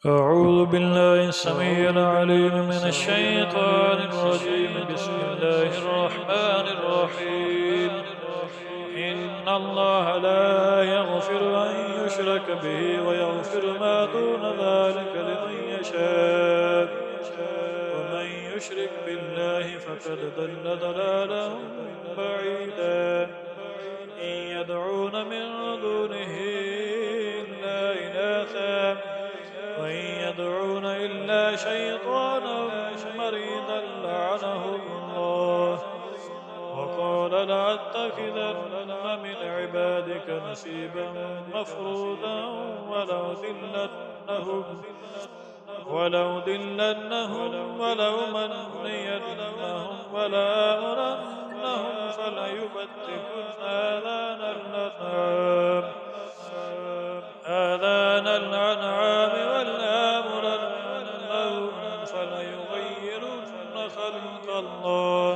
أعوذ بالله السميع العليم من الشيطان الرجيم. بسم الله الرحمن الرحيم. إن الله لا يغفر أن يشرك به ويغفر ما دون ذلك لمن يشاء، ومن يشرك بالله فقد ضل ضلالا بعيدا. إن يدعون من دونه إلا إناثا وإن يدعون إلا شيطانا مريدا لعنه الله، وقال لأتخذن من عبادك نصيبا مفروضا ولأضلنهم ولأمنينهم ولآمرنهم فليبتكن آذان الأنعام ولآمرنهم فليغيرن خلق الله.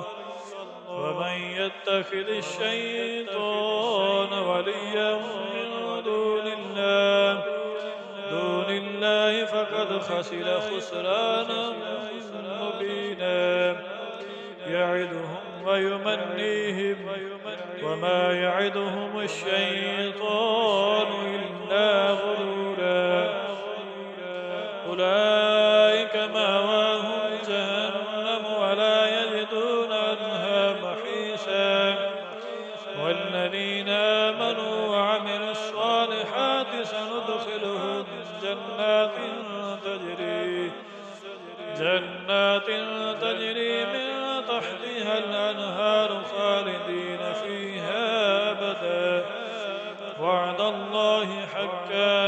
ومن يتخذ الشيطان وليا من دون الله فقد خسر خسرانا مبينا. يعدهم ويمنيهم وما يعدهم الشيطان إلا غرورا. أولئك مأواهم جهنم ولا يجدون عنها محيصا. والذين آمنوا وعملوا الصالحات سندخلهم جنات تجري من تحتها الأنهار خالدين فيها أبدا. وعد الله حقا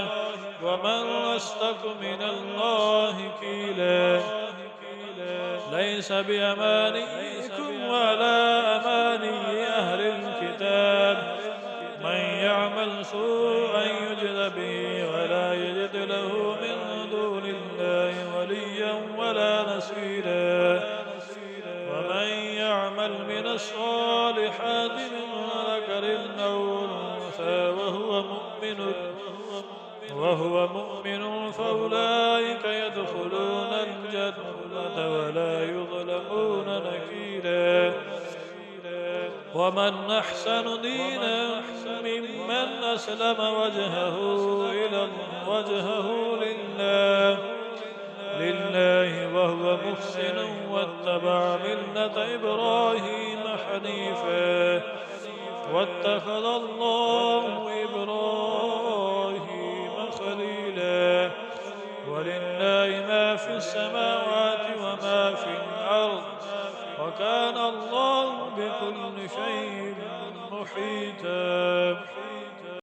ومن أصدق من الله قيلا. ليس بأمانيكم ولا أماني أهل الكتاب. من يعمل سوءا يجز به ولا يجد له من دون الله وليا ولا نصيرا. ومن يعمل من الصالحات من ذكر أو أنثى وهو مؤمن فأولئك يدخلون الجنة ولا يظلمون نكيرا. ومن أحسن دينا ممن أسلم وجهه لله وهو محسن واتبع ملة إبراهيم حنيفا واتخذ الله إبراهيم خليلا. ولله ما في السماوات وما في الأرض وكان الله بكل شيء محيطا.